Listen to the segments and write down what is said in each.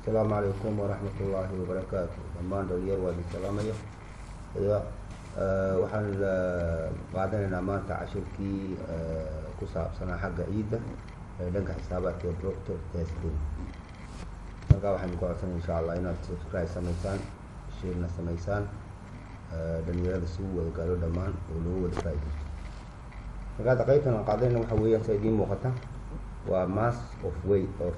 السلام عليكم ورحمة الله وبركاته. دمان دولير وادي سلامية. waxaan qaadanaynaa maanta cashirkii ku saabsanaa xagga ciidda ee dhanka xisaabaadka iyo proctor testing. marka waxaan ku codsanay insha Allah inaad subscribe samaysaan, share-na samaysaan, dhalinyarada si uu wada gaaro dhammaan oo loo wada faa'iideysto. marka qaybtan aan qaadanayna waxa weeyaan sida idiin muuqata waa mass of weight of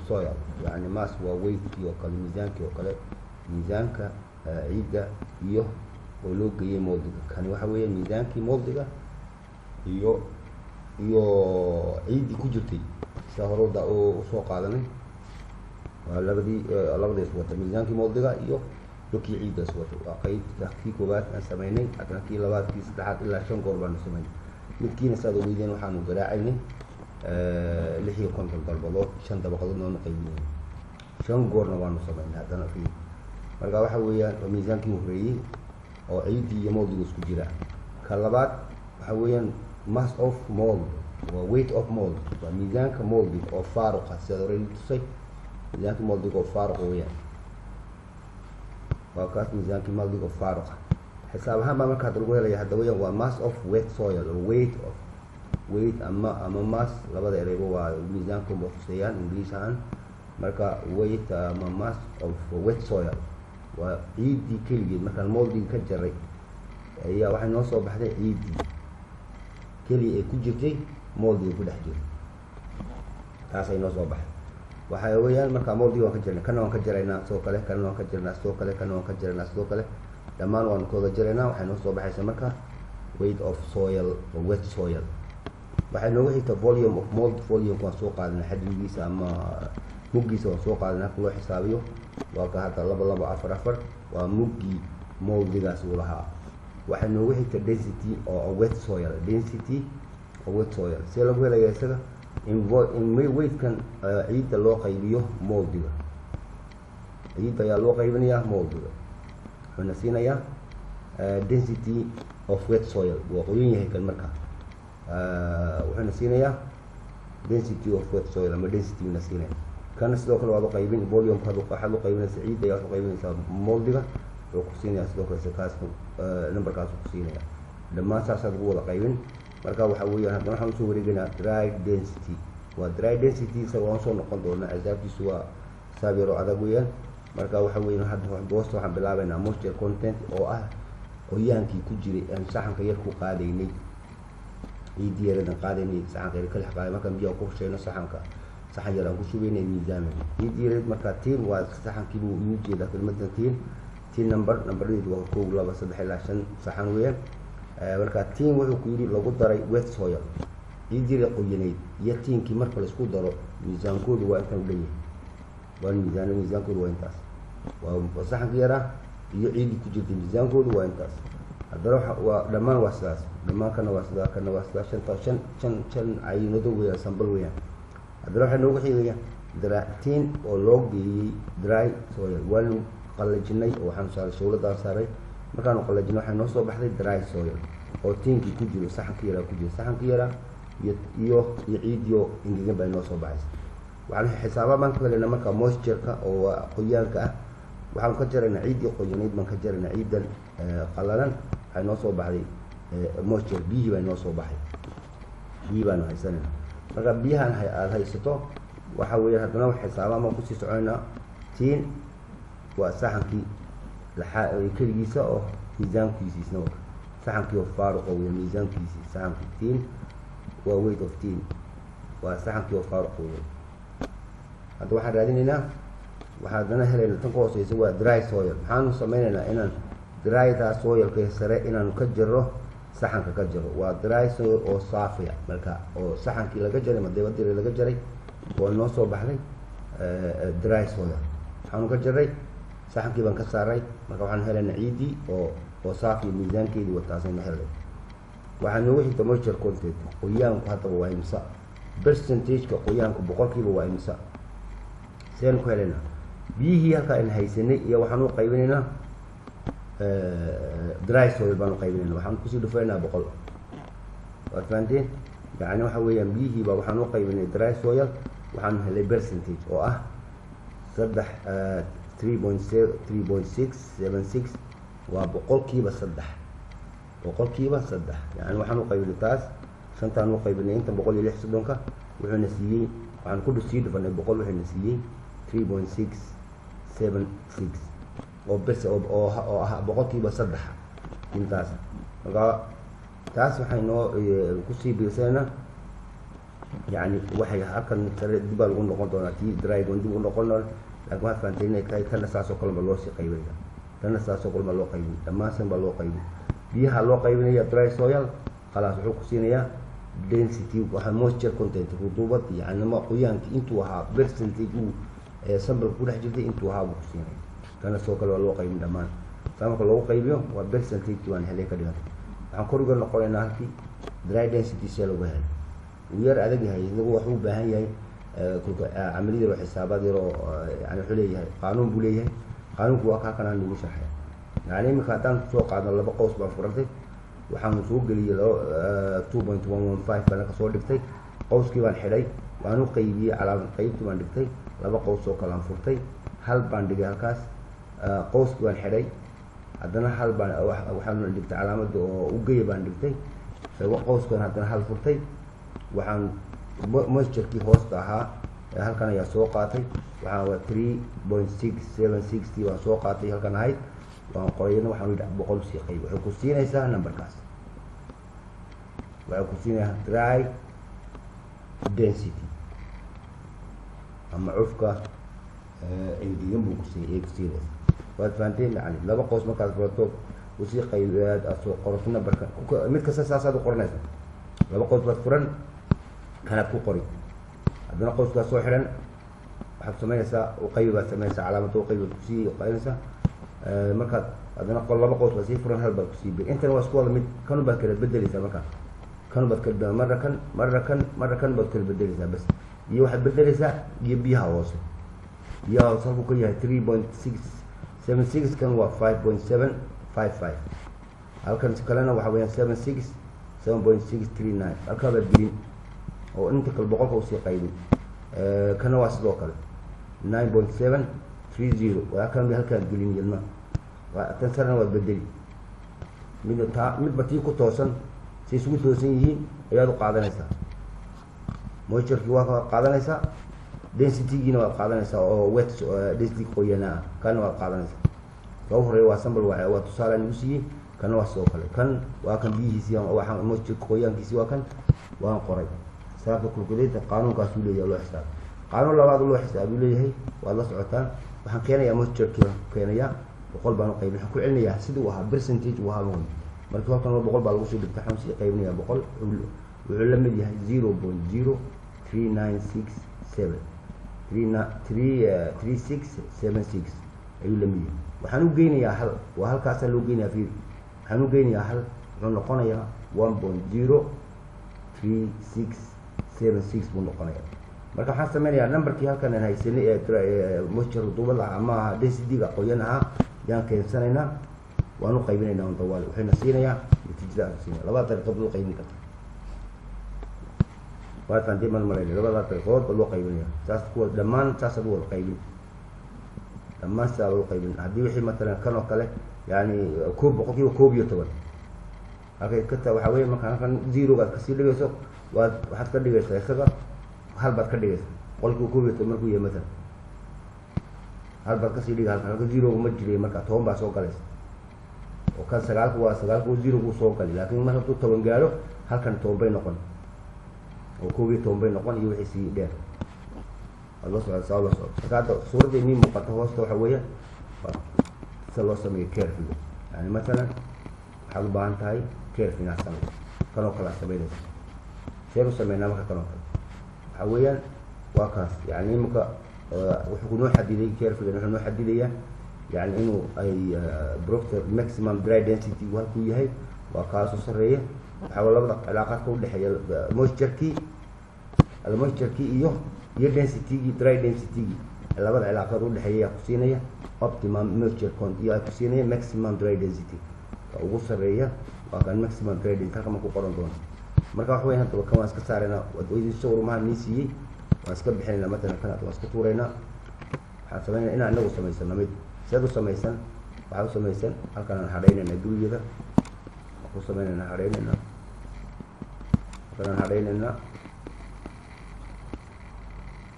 soil, yani mass waa weight iyo kale miisaankii oo kale miisaanka ciidda iyo oo loo geeyay moldiga. kan waxa weeyaan miisaankii moldiga iyo ciidii ku jirtay sida horada oo soo qaadanay waa labadiis wata miisaankii moldiga iyo kii ciiddaas wata. waa qaybta kii koobaad aan samaynay, haddana kii labaad kii saddexaad ilaa 5 goor baan samaynay. midkiina saad weydeen waxaanu garaacaynay 56 dalbadood 5 dabaqadood noo qaybinay 5 goorna waanu samaynay. haddana marka waxa weeyaan miisaankii horeeyay oo ciidii iyo moldiga isku jira. ka labaad waxa weeyaan mass of mold waa weight of mold, waa miisaanka moldiga oo faaruqa sida hore tusay. miisaanka moldiga oo faaruqa weeyaan waa kaas miisaankii moldiga oo faaruqa. xisaab ahaan baa marka lagu helaya hadda weeyaan waa mass of wet soil or weight ama mass, labada ereyba waa miisaanka oo khuseeyaan English ahaan. marka weight ama mass of wet soil waa ciidii keligeed. markaan moldiga ka jaray ayaa waxay noo soo baxday ciidii keliya ee ku jirtay moldiga ku dhex jirtay, taasay noo soo baxday. waxa weeyaan markaa moldiga waan ka jarnay, kana waan ka jaraynaa sidoo kale, kana waan ka jarnaa sidoo kale, kana waan ka jaraynaa sidoo kale, dhammaan waan kooda jaraynaa. waxay noo soo baxaysa marka weight of soil or wet soil. waxay noogu xigta volume of mold. volume waan soo qaadanaa xaddigiisa ama muggiisa waan soo qaadanaa ku loo xisaabiyo. waa ka hadda 2244 waa muggii moldigaas uu lahaa. waxay noogu xigta density oo wet soil. density oo wet soil si lagu helayo isaga in weight-kan ciidda loo qaybiyo moldiga. ciidda ayaa loo qaybinayaa moldiga, wuxuuna siinayaa density of wet soil. waa qoyan yahay kan marka wuxuuna siinayaa density of wet soil ama density na siinaya. kana sidoo kale waad u qaybin volume waxaad u qaybinaysaa ciidda ayaa u qaybinaysaa moldiga, wuxuu ku siinayaa sidoo kale kaas numberkaas ku siinayaa. dhammaan saasaad ugu wada qaybin. marka waxa weeyaan haddana waxaan usoo wareegaynaa dry density. waa dry density isaga waan soo noqon doonaa, xisaabtiisu waa saabiro adag weeyaan. marka waxa weeyaan hadda boosta waxaan bilaabaynaa moisture content oo ah qoyaankii ku jiray aan saxanka yar ku qaadaynay, ciidii yaradan qaadaynay saxanka yar kala qaaday. markaan biyo ku rusheeyno saxan yar aan ku shubaynay miisaamin ciidii yarad. marka tiin waa saxankii buu ugu jeedaa kelmadda tiin numberdeedu waa 1 2 3 ilaa 5 saxan weeyaan. marka tiin wuxuu ku yiri lagu daray wet soil, ciidii qoyanayd iyo tiinkii marka la isku daro miisaankoodu waa inta u dhan yahay. miisaankoodu waa intaas. waa saxanka yara iyo ciidii ku jirtay miisaankoodu waa intaas. haddana waa dhammaan waa sidaas, dhammaan kana waa sidaa, kana waa sidaa, shan cayinado weeyaan, sambal weeyaan. haddana waxaa noogu xigaya tiin oo loo geeyey dry soil. waanu qalajinay oo waxaan saaray shawladaan saaray. markaanu qalajinay waxaa noo soo baxday dry soil oo tiinkii ku jiro saxanka yara ku jiro. saxanka yara iyo ciidiyo engegan baa noo soo baxaysa. waxaan xisaaba baan ka helaynaa marka moisture-ka oo qoyaanka ah. waxaan ka jaraynaa ciidii qoyanayd baan ka jaraynaa ciidan qalalan. waxay noo soo baxday moisture, biyihii baa noo soo baxay. biyihii baanu haysanayna. marka biyahan aad haysato waxa weeyaan haddana wax xisaaba ma ku sii soconaynaa. tiin waa saxankii keligiisa oo miisaankiisiisna waa saxankii oo faaruqa weeyaan. miisaankiisii saxankii tiin waa weight of tiin, waa saxankii oo faaruqa weeyaan. hadda waxaan raadinaynaa, waxaan haddana helaynaa tan ka hooseysa waa dry soil. maxaanu sameynaynaa inaan dryda soilka sare inaanu ka jaro saxanka ka jaro. waa dry soil oo saafiya marka oo saxankii laga jaray madebadii laga jaray oo noo soo baxday dry soil. waxaanu ka jaray saxankii baan ka saaray. marka waxaan helaynaa ciidii oo saafi miisaankeedii wataasayna helay. waxaa noogu xigta moisture content. qoyaanku haddaba waa imisa percentage-ka qoyaanku boqolkiiba waa imisa. seen ku helaynaa biyihii halkaa in haysanay iyo waxaan u qaybinaynaa dry soil baan u qaybinaynaa. waxaan kusii dhufaynaa 100. waad fahanteen? yani waxa weeyaan biyihii baa waxaan u qaybinay dry soil. waxaan helay percentage oo ah saddex 3.676 waa boqolkiiba saddex yani waxaan u qaybinay taas shantaan u qaybinay inta 160 wuxuuna siiyey waxaan ku sii dhufanay 100 wuxuuna siiyey 3.676 oo bes oo ah boqolkiiba saddex intaas. marka taas waxay noo kusii biirsanayna yani waxay halkan dib baa lagu noqon doonaa tii dragon dib u noqon doona, laakiin waxaad fahanteen inay tahay kana saasoo kale ba loo sii qaybinaya, kana saasoo kale ba loo qaybin, dhammaansan baa loo qaybin. biyaha loo qaybinaya dry soil khalaas wuxuu ku siinayaa density waxa moisture content rutuubad yani ma qoyaanki intuu ahaa percentage uu sample ku dhex jirtay intuu ahaa buu ku siinaya. kana soo kale waa loo qaybin dhammaan sample loogu qaybiyo waa percentage waan helay ka dhigantay. waxaan kor uga noqonaynaa halkii dry density see lagu helay uu yar adag yahay, inagu wuxuu u baahan yahay camaliyad yar oo xisaabaad yar oo yani wuxuu leeyahay qaanuun buu leeyahay. qaanuunku waa kaa kanaan lagu sharxay. يعني إمك هتان سوق على لبا قوس بفرنتي وحن سوق اللي لو 2.115 كان كسور دكتي قوس كي بان حلي وانو قيبي على قيب كي بان دكتي لبا قوس سوق كلام فرتي هل بان دقي هالكاس قوس كي بان حلي عندنا هل بان وحن دكتي علامة وقي بان دكتي سوى قوس كان عندنا هل فرتي وحن مشتر كي هوستها هل كان يا سوقاتي وحن 3.6760 وسوقاتي هل كان هاي waan qorayna waxaan yidhi 100 sii qayb wuxuu ku siinaysaa numberkaas wuxuu ku siinaya dry density ama cufka engegan buu ku siinaysaa waad fahanteen yani laba qoys markaad furato u sii qaybaad aad soo qorato numberka mid kasta saasaad u qoranaysaa. laba qoys baad furan kanaad ku qori haddana qoyskaas soo xiran waxaad samaynaysaa u qayb baad samaynaysaa calaamad u qayb baad ku sii qaybinaysaa markaad adana qol laba qoys baa sii furan hal baad ku sii bir intana waa isku wada mid kanu baad kala bedelaysaa. markaa kanu baad kala marra kan baad kala bedelaysaa bas iyo waxaad bedelaysaa iyo biyaha hoose halkuu ka yahay 3.676 kan waa 5.755 halkan kalena waxa weeyaan 7.639 halkaa baad gelin oo inta kale boqolka usii qaybin. kana waa sidoo kale 9.730 waa kan halkaan gelin yelma tan sarana waa bedeli midba tii ku toosan si isugu toosan yihiin ayaad u qaadanaysaa. moisture-kii waa qaadanaysaa, density-giina waad qaadanaysaa oo wet density qoyanaa kana waad qaadanaysaa. ka horeeya waa sample waa tusaale aan ugu siiyey, kana waa sidoo kale kan waa kan biyihiisii waxaan moisture qoyaankiisii waa kan waan qoray. xisaabta calculator qaanuunkaas uu leeyahay loo xisaab qaanuun labaad loo xisaab uu leeyahay waad la socotaan. waxaan keenayaa moisture-kii keenayaa 100 baan u qaybin waxaan ku celinayaa sidii uu ahaa percentage uu ahaa markii halkan 100 baa lagu soo dhigtay waxaan sii qaybinayaa 100 wuxuu la mid yahay 0.03967 3676 ayuu la mid yahay. waxaan u geynayaa hal waa halkaas loo geynayaa fiir waxaan u geynayaa hal wuxuu noqonayaa 1.03676 buu noqonayaa. marka waxaan sameynayaa numberkii halkan aan haysanay ee moisture rutuubada ama density-ga qoyan ahaa yaan keensanaynaa waan u qaybinaynaa on dawaal waxayna siinayaa natiijada aan siinaya. labada dariiqood loo qaybin karta waad fahanteen mal malayna labada dariiqood loo qaybinaya saas kuwa dhammaan saas aad wada qaybin dhammaan saa loo qaybin. haddii wixii matalan kan oo kale yani boqolkiiba 11 halkay ka taa waxaa weeye marka halkan 0gaad kasii dhigayso waxaad ka dhigaysaa isaga hal baad ka dhigaysaa boqolkiiba 11 markuu yahay matalan hal baad kasii dhiga halka 0 ma jiray marka 10 baa soo galaysa oo kan 9 waa 0 gu soo galay laakiin marka uu 10 gaaro halkan 10 bay noqon oo 11 bay noqon iyo wixii sii dheer Allah subhanahu wa ta'ala hada suurada inii muuqato hoosta waxa weeye sida loo sameeyo curve yani matalan waxaad u baahan tahay curve inaad sameyso kan oo kale sameynayso see u sameynaa marka kan oo kale waxa weeyaan waa kaas yani imika wuxuu noo xadiday curve-ga wuxuu noo xadidayaa yani inuu ay Proctor maximum dry density uu halku yahay waa kaas oo sareeya waxa labada cilaaqaadka u dhaxeeya moisture-kii iyo density-gii dry density-gii labada cilaaqaad u dhaxeeya ku siinaya optimum moisture content iyo ku siinaya maximum dry density ugu sareeya waa kan maximum dry density halka ma ku qoran doono. marka wax weyn hadda kan waan iska saarayna wadooyin sawir ma niisiyay waan iska bixinayna matalan kan waan iska tuuraynaa waxaan sameynaya inaan inagu samaysano mid seed u samaysan waxaa u samaysan halkan aan hadhaynayna gurigada ku sameynayna hadhaynayna halkan aan hadhaynayna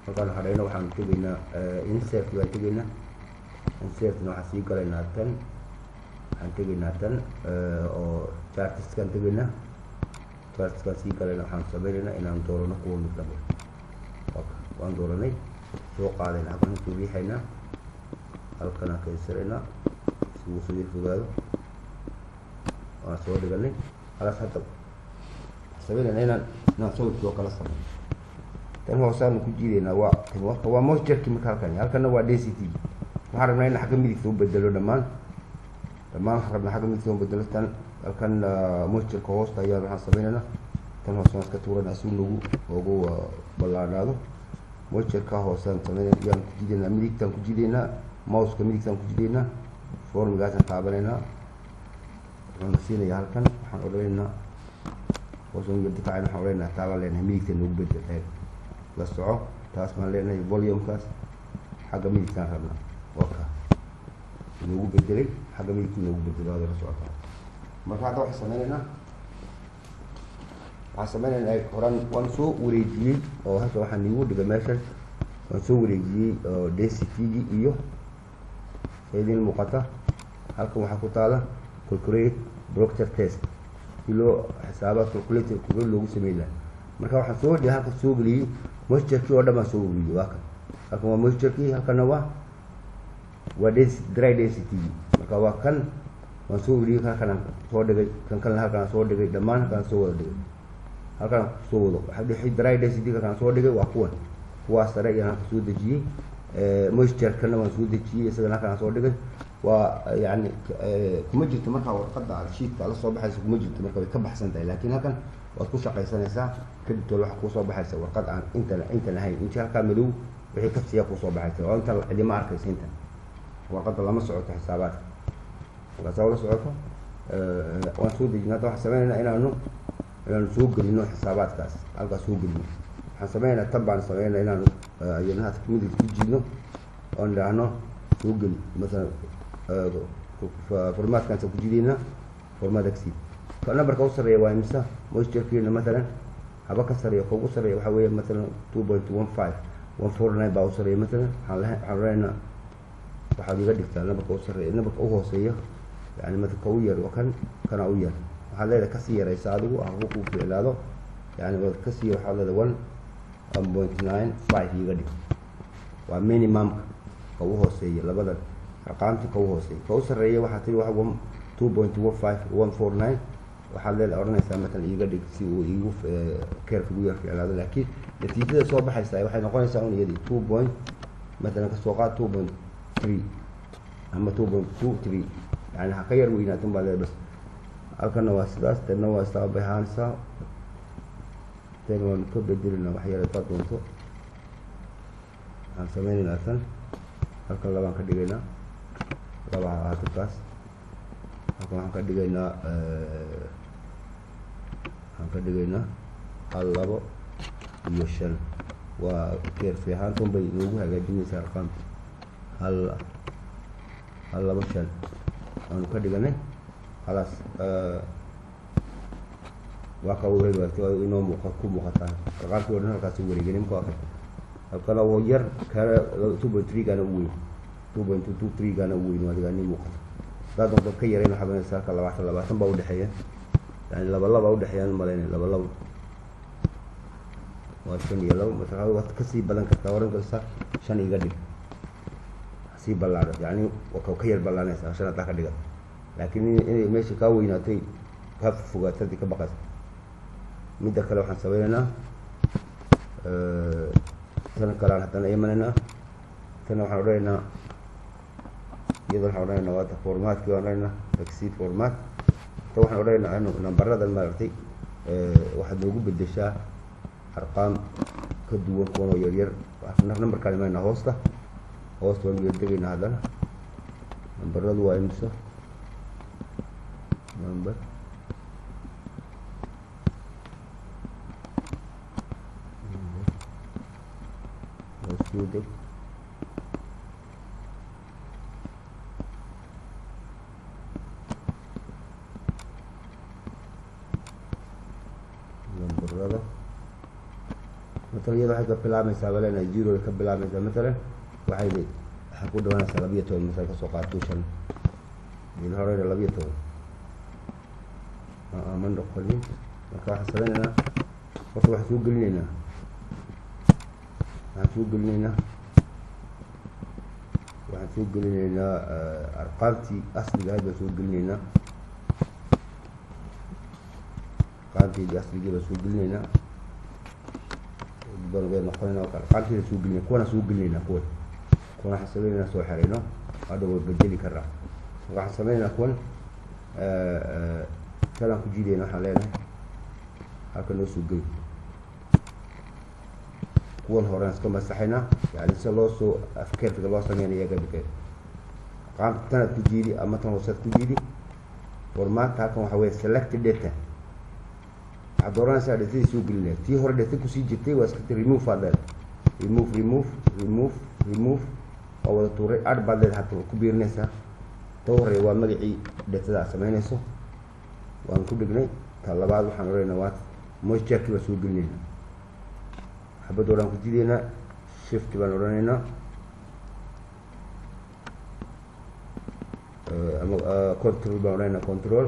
halkan hadhayno waxaan tegaynaa insert baan tegaynaa insertna waxaan sii galaynaa tan waxaan tegaynaa tan oo chartiskan tegaynaa chartiskan sii galayna waxaan sameynaynaa inaan doorano kuwa mid dambe waan dooranay soo qaadayna halkan soo riixaynaa halkan aan kaysaraynaa si uu soo fogaado waan soo dhiganay halas hadda sameynayna inaan sawirkii oo kala sameyn tan hoosaan ku jiidaynaa waa moisture marka halkana waa density waxaan rabnaa in xagga midigta u bedelo dhammaan waxaan rabnaa xagga midigta u bedelo tan halkan moistureka hoosta ayaa waxaan sameynaynaa tan hoose waan iska tuuranaa si uu ugu ballaadhaado moistureka hoosaan sameynayna yaan ku jiidaynaa midigtaan ku jiidaynaa mouseka midigtaan ku jiidaynaa formigaasaan taabanaynaa waxaan siinayaa halkan waxaan odhanaynaa hoosaan difaacan waxaan odhanaynaa taabaan leenahay midigta noogu bedel la soco taas baan leenahay volumekaas xagga midigtaan rabnaa waka noogu bedelay xagga midigta noogu bedelay waad la socotaa marka hadda waxaan sameynaynaa horaan waan soo wareejiyey oo halka waxaan iigu dhigay meeshan waan soo wareejiyey density-gii iyo idin muuqata halkan waxaa ku taala calculate proctor test si loo xisaabaad calculator kuga loogu sameyn lahaa marka waxaan soo dhigay halka soo geliyey moisture-kii oo dhan baan soo wariyey waa kan halkan waa moisture-kii halkana waa dry density-gii marka waa kan waan soo wariyey halkan soo dhigay kan kalena halkan soo dhigay dhammaan halkan soo wada dhigay halkan soo wado waxa dry density-ga kan soo dhigay waa kuwa sare iyo halka soo dejiyey moisture-kana waan soo dejiyey isagana halkan soo dhigay waa yani kuma jirto marka warqadda sheetka la soo baxaysa kuma jirto marka way ka baxsan tahay laakiin halkan waad ku shaqaysanaysaa kadib tol waxa kusoo baxaysa warqad aan inta lahayn intii halkaa madow wixii ka siiya kusoo baxaysa oo inta cidima arkaysa inta warqadda lama socoto xisaabaadka markaasaa la socoto waan soo dejinay hadda waxaan sameynaynaa inaanu soo gelino xisaabaadkaas halkaas soo gelino waxaan sameynaynaa tan baan sameynaa inaanu ayanahaas midig ku jiidno oon idhaahno soo geli masalan formaatkaansa ku jidaynaa formaat exceed ka numberka u sarreeya waa imisa moisture-kiina masalan haba ka sarreeya ka ugu sarreeya waxaa weeye masalan 2.15 baa u sarreeya masalan waxaan leenaynaa waxaad iga dhigtaa numberka u sarreeya numberka u hooseeya yani masalan ka u yar waa kana u yar waxaad leedahay kasii yaraysa adigu haku ku ficlaado yani kasii yar waxaad leedahay 1.95 iga dhig waa minimumka ka u hooseeya labadan arqaamta ka u hooseeya ka u sarreeya waxaa tiri wax 2.149 waxaad leedahay odhanaysaa matalan iiga dhig si uu iigu keerka ugu yar ficlaado laakiin natiijada soo baxaysa waxay noqonaysaa un iyadii matalan kasoo qaad 2.3 ama 2.23 yani ha ka yar weynaatun baa leedahay bas halkana waa sidaas tanna waa istaa baxaanaysaa tan waan ka bedelina wax yar intaad doonto waxaan sameynaynaa tan halkan labaan ka dhigaynaa laba haatirkaas halkan waxaan ka dhigaynaa hal 2 iyo 5 waa keer fiicaantan bay noogu hagaajinaysaa arqaamta hal 2 5 waanu ka dhiganay khalaas waa ka wareegay inoo ku muuqataa arqaamtii oo dhan halkaas wareegay nimka waa halkana waa yar kale 2.3 gana u weyn 2.23 gana u weyn waa digaani muuqata haddaad doonto ka yareen waxaad doonaysaa halka 20 baa u dhexeeya yani laba u dhexeeyaan malaynay laba waa 5 iyo 2 marka waad kasii badan kartaa oran kartaa 5 iga dhig sii ballaadho yani waa ka yar ballaanaysaa 5 haddaa ka dhiga laakiin inay meesha kaa weynaatay kaa fogaatadii ka baqaysa midda kale waxaan sameynaynaa tan kale haddana imanaynaa tana waxaan odhanaynaa iyada waxaan odhanaynaa waata formatkii waan odhanaynaa exceed format ta waxaan odhanaynaa anu nambaradan maaragtay waxaad noogu bedeshaa arqaam ka duwan kuwanoo yaryar nambarkaan imanayna hoosta waan degaynaa haddana nambaradu waa imisa number deg مثلا iyada waxay ka bilaabmaysaa balena zero ka bilaabmaysaa مثلا waxay ku dhawaanaysaa 12 مثلا ka soo qaato 5 in hore 12 ma noqonin marka waxaan sameynaa horta waxaan soo gelinaynaa arqaamtii asliga ahayd baan soo gelinaynaa arqaamtii asliga baan soo gelinaynaa baan noqonaynaa arqaamtii soo gelinaynaa kuwana soo gelinaynaa kuwan waxaan sameynaa soo xirayno hadda way bedeli karaa waxaan sameynaa kuwan talaan ku jiidayna waxaan leenahay halka noo soo geli kuwan horaan iska masaxaynaa yani si loo soo afkeerka loo sameynaya iyaga dhigay qaamta tanaad ku jiidi ama tan hoosaad ku jiidi formaat halkan waxa weeye select data waxaad dooranaysaa dhatadii soo gelinaya tii hore dhata kusii jirtay waa iska remove aad leedahay remove oo wada tuuray add baad leedahay hadda ku biirinaysaa ta horeeya waa magacii dhatada aad samaynayso waan ku dhignay ta labaad waxaan odhanaynaa waa moistureki baan soo gelinaynaa xabad odhan ku jidaynaa shift baan odhanaynaa ama control baan odhanaynaa control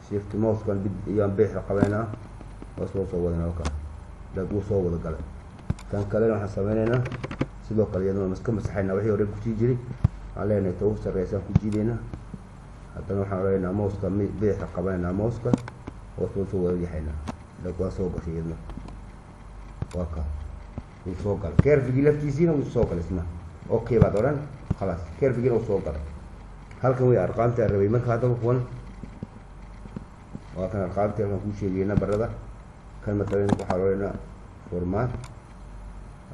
shift mousekan dib iyaan beexda qabaynaa hoos loo soo wadanaa ka dag uu soo wada galay tan kalena waxaan sameynaynaa sidoo kale iyadana iska masaxaynaa wixii hore kusii jiray waxaan leenahay ta ugu sarreysaan ku jidaynaa haddana waxaan odhanaynaa mouska beexda qabanaynaa mouska hoos loo soo wada yahaynaa dag waa soo gashay iyadna waa ka wuu soo galay kerfigii laftiisiina wuu soo galay isna okay baad odhan khalaas kerfigiina wuu soo galay halkan way arqaamtii aan rabay marka haddaba kuwan waa kan arqaamtii halkan kuu sheegayay nambarada kan matalan waxaa odhanaynaa formaat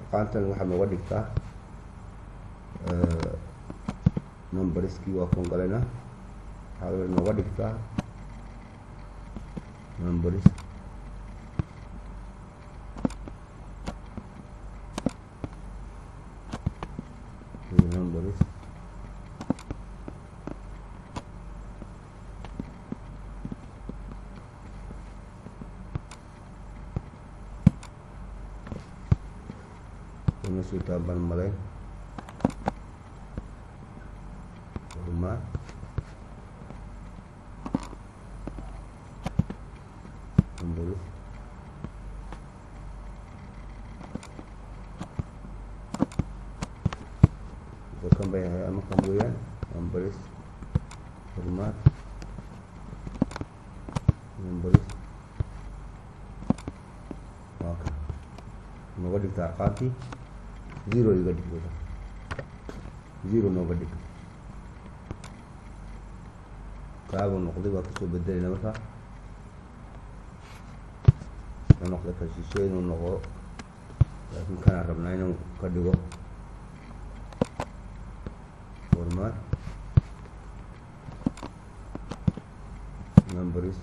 arqaamtan waxaad nooga dhigtaa numberiskii waa kun galaynaa waxaad nooga dhigtaa numbers ini sudah malay rumah numbers kembali sama kemudian numbers rumah numbers oke noga dhigta arqaamtii zero iga dhig zero nooga dhig kaabuu noqday waa kasoo bedelayna marka wuxuu noqday kashishe inuu noqdo laakiin kanaan rabnaa inuu ka dhigo format numbers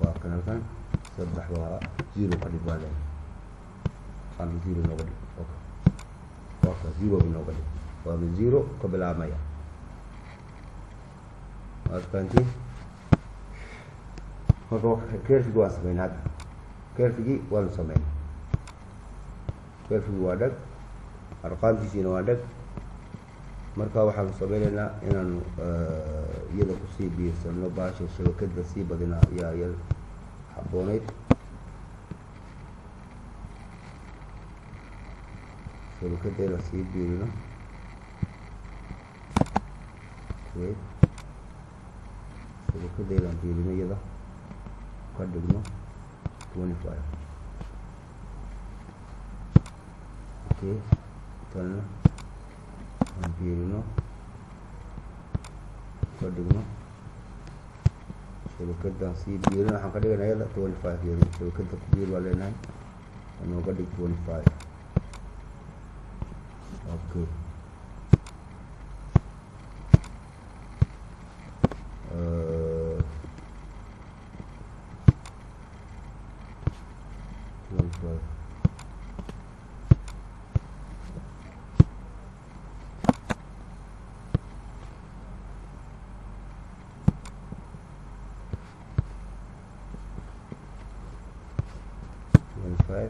waa kan halkan saddex waa zero ka dhig baa leeyahay qaamta zero nooga dhig oka zero nooga dhig waa min zero ka bilaabmaya askanti marka kerfigi waan sameynay hadda kerfigii waanu sameynay kerfigi waa dhag arqaamtiisiina waa dhag marka waxaanu sameynaynaa inaanu iyada kusii biirsano baasha shabakada sii badina ayaa iyada habooneyd shabakadeena sii biirino shabakadeedaan biirino iyada ka dhigno 25 okay tanna aan biirino ka dhigno shabakadaan sii biirino waxaan ka dhiganaa iyada 25 iyada shabakada ku biir baa leenahay nooga dhig 25 okay 5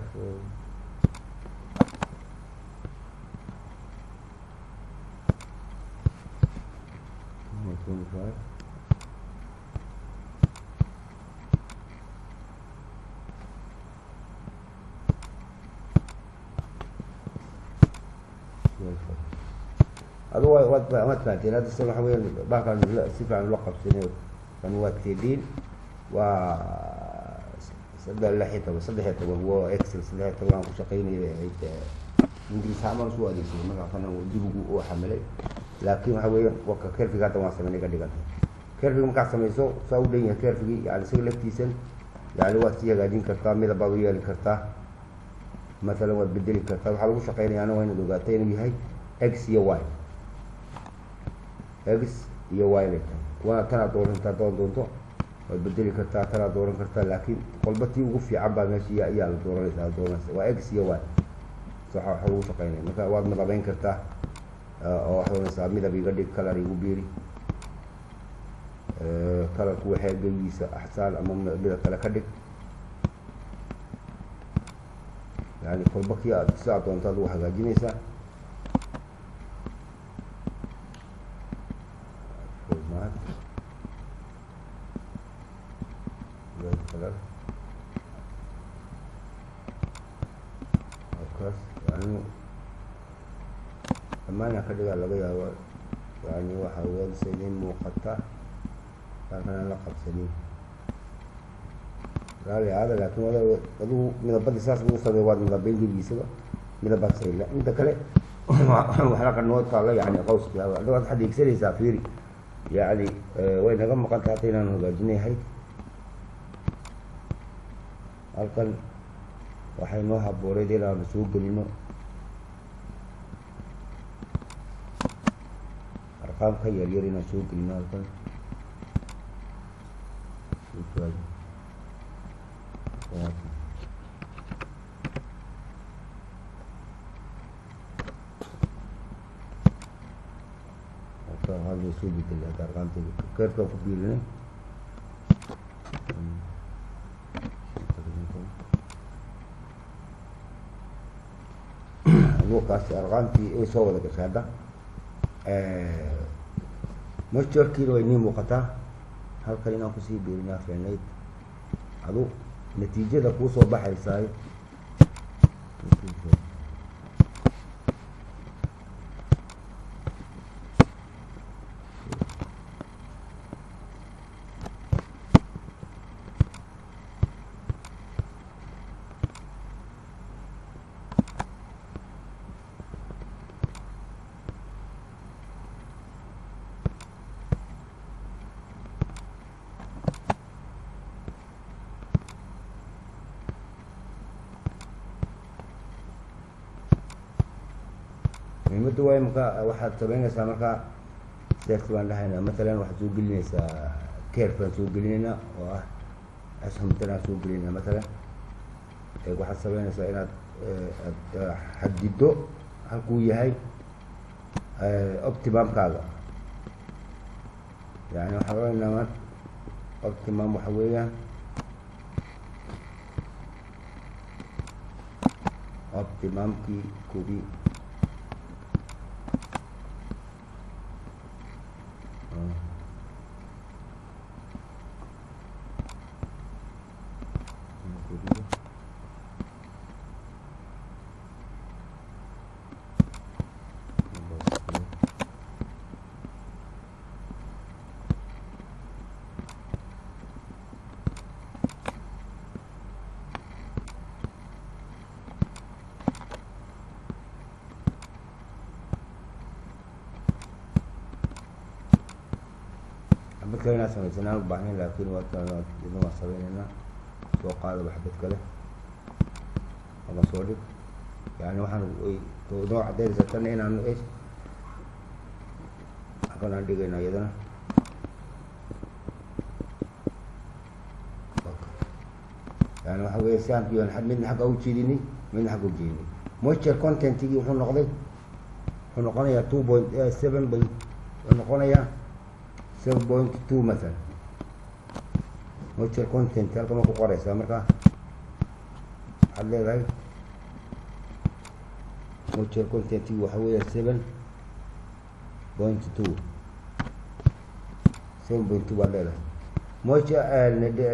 25 هذا هو ما تفهمتين هذا السنة حوالي باقي سيف عن لقب سنة كانوا واكتين و صدق اللحية صدقته وهو إكسل صدقته وعم شقيني إنجليز عمل سوى دي شيء ما كانوا يجيبوا وحمله لكن حوالي وقت كيف في قطع واسمه نيجا ديجا كيف في مكان سميسو سعودية كيف في يعني سيلكتيسن يعني وقتي قاعدين كرتا ميلا باوية اللي كرتا مثلا وتبدل كرتا وحلو شقيني أنا وين دوقاتين بهاي إكس يا واي إكس يا واي لك وأنا ترى دور أنت دور وتبدل كرتا ترى دور كرتا لكن قلبتي وقف عبا ماشي يا دور دور وإكس يا واي صح حلو شقيني مثلا واحد من بين كرتا أو حلو نساب ميلا بيقدر كلاري وبيري كلا كوي حاجة جيسة أحسن أمام بلا كلا كدك يعني كل بقية ساعة وانتظروا حاجة جنسة فورمات red color أوكس يعني أما أنا كده على جيا يعني وحاول سنين مقطع كان لقب سليم قال لي هذا لكن هذا من البدء أساس موصل لواد من البين دي بيسبة من البدء سليم لا أنت كله وحلقة النوت قال لي يعني قوس لو حد يكسر يسافر يعني وين هم قد تعطينا نوجدني هاي ألقى وحينوها بوريدي لا بسوق لينو أرقام خير يرينا سوق لينو ألقى هذا سودي كله ترقام تيجي كرتو كبيرة لو كاس أرقام تي إيه سوى لك هذا مشتر كيلو إني مقطع هل كلنا كسي بيرنا في النيت هذا نتيجة لكوس وبحر ساي مدة واي مكا واحد تبين إذا مكا سيرتوان لهنا مثلا واحد سوق لنا إذا كيرف سوق لنا وأسهم تنا سوق لنا مثلا واحد تبين إذا إن حددوا هالقوية هاي أوبتيمام كذا يعني حوالي نمط أوبتيمام وحوية أوبتيمام كي كوبي كل ناس مثلاً بعدين لكن وقت إذا ما سوينا توقع هذا بحبة كله الله صورك يعني واحد نوع عديد زتنا هنا إنه إيش أكون عندي جينا يدنا يعني واحد ويسان بيون حد من حق أو تشيلني من حق وجيني موشر كونتنت تيجي وحنا نقضي وحنا نقضي يا 2.7 ونقضي يا 7.2 مثلا موشر كونتنت هلكم أكو قرية سامركا waxaad leedahay moisture content waxa weeye 7.2 7.2 baad leedahay. moisture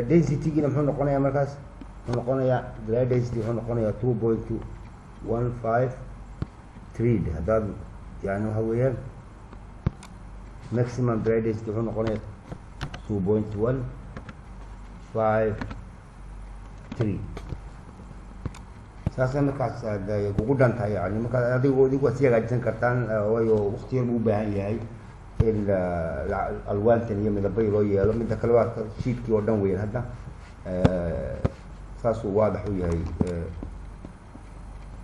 density-gina muxuu noqonayaa markaas? wuxuu noqonayaa dry density wuxuu noqonayaa 2.153 haddaad yani waxa weeyaan maximum dry density wuxuu noqonayaa 2.153 saasay markaas kugu dhantahay yani markaas adigu waad sii hagaajisan kartaan waayo waqti yar buu u baahan yahay in alwaantan iyo midabay loo yeelo. midda kale waa sheetkii oo dhan weyn hadda saasuu waadax u yahay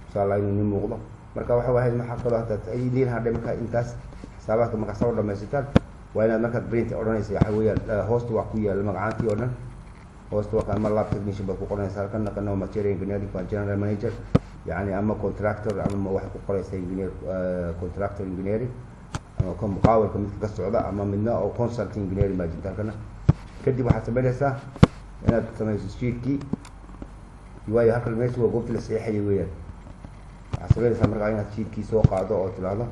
insha allah inuu ni muuqdo. marka waxa waahay maxaa kaloo hadda ay leeyihiin hadhay markaa intaas xisaabaadka markaa soo dhamaysataan waa inaad markaad print odhanaysa waxa weeyaan hoosta waa ku yaala magacaantii oo dhan hoosta waa ama lab technician baad ku qoranaysa halkan kana material engineering waa general manager yani ama contractor ama waxaad ku qoraysa engineer contractor engineering ama ka muqaawilka midka ka socda ama midna oo consulting engineering baa jirta halkana. kadib waxaad samaynaysaa inaad samayso sheetkii waayo halkan meesha waa goobtii la saxeexayay weeyaan. waxaad samaynaysaa markaa inaad sheetkii soo qaado oo tilaado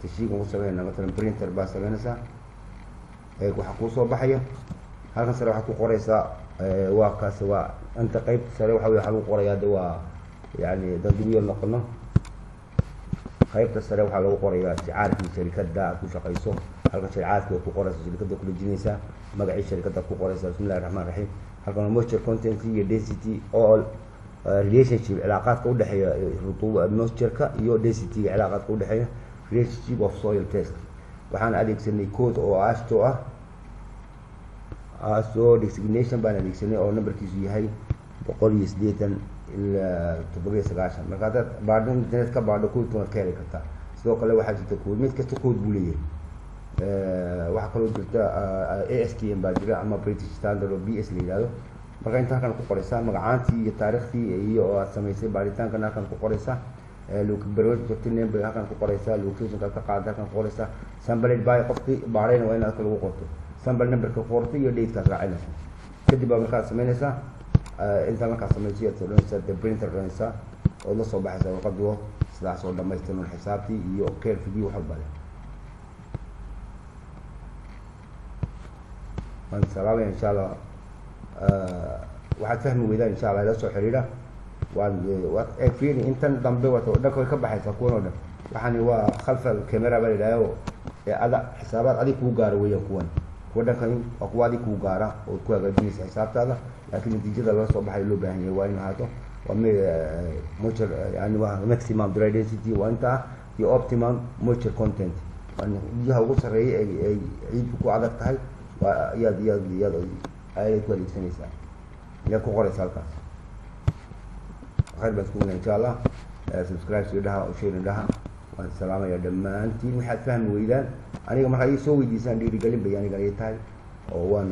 tashiigan ku sameynaa matalan printer baa samaynaysaa waxaa kuu soo baxaya halkan sare waxaad ku qoraysaa waa kaas waa inta qaybta sare waxa weeye waxaa lagu qorayaa de waa yani dad ugu yar noqono qaybta sare waxaa lagu qorayaa shicaarkii sharikadda aad ku shaqayso halkan sharicaadkii waad ku qoraysa shirkadda ku dhejinaysaa magacii shirkadda ku qoraysa bismillahi raxmaan raxiim. halkan moisture content iyo density all relationship cilaaqaadka udhexeeya moistureka iyo density-ga cilaaqaadka udhexeeya relationship of soil test. waxaan adeegsanay code oo AASHTO ah AASHTO designation baan adeegsanay oo numberkiisu yahay 180 ilaa 790. marka haddaad baadho internet ka baadho code waad ka heli kartaa. sidoo kale waxaa jirta code mid kasta code buu leeyahay. waxaa kaloo jirta ASTM baa jira ama British Standard oo BS la yidhaahdo. marka inta halkan ku qoraysaa magacaantii iyo taariikhdii iyo oo aad samaysay baaritaankan halkan ku qoraysaa location bay halkan ku qoraysaa locationka ka qaada halkan ku qoraysaa sample by qofkii baarayna waa in halkan lagu qorto sample numberka ku qorto iyo date-kaas raacinaysa. kadib baa markaad samaynaysaa inta markaad samaysay aad odhanaysaa the printer odhanaysaa oo la soo baxaysa warqaduo sidaas oo dhamaystiran xisaabtii iyo curve-gii wax walba leh. waan salaamaya insha allah waxaad fahmi weydaan insha allah ila soo xiriira waad fiiri intan dambe wato dhanka way ka baxaysaa kuwan oo dhan waxaani waa khalfa camera baa yidhaaho ada xisaabaad adig kuu gaara weeyaan kuwan kuwa dhankani waa kuwa adig kuu gaara oo ku hagaajinaysa xisaabtaada laakiin natiijada lala soo baxay loo baahan yahay waa in ahaato waa moisture yani waa maximum dry density waa intaa iyo optimum moisture content biyaha ugu sarreeya ay ciidku ku adag tahay waa iyaad ayaad ku adeegsanaysaa iyaad ku qoraysa halkaas. khayr baan isku wanaag insha allah subscribe soo dhaha oo share dhaha waan salaamaya dhammaantiin. waxaad fahmi weydaan aniga markaa ii soo weydiisaan dhiirigelin bay aniga ay tahay oo waan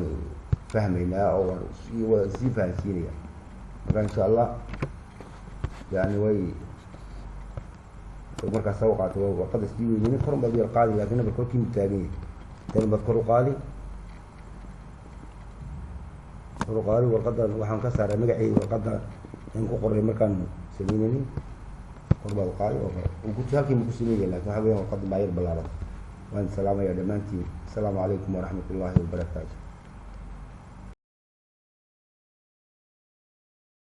fahmaynaa oo waan sii fahansiinaya. marka insha allah yani way markaas soo qaato warqadda sii weynina kor baad yar qaadi laakiin number korkii mutaagan yahay tan baad kor u qaadi warqadda waxaan ka saaray magacii warqadda in ku qoray markaan sameynaynin qorbaad qaadi oo halkii ma ku sameeyay laakiin waxa weeyaan warqadda baa yar ballaaran. waan salaamaya dhammaantiin. asalaamu calaykum waraxmatullaahi wabarakaatu.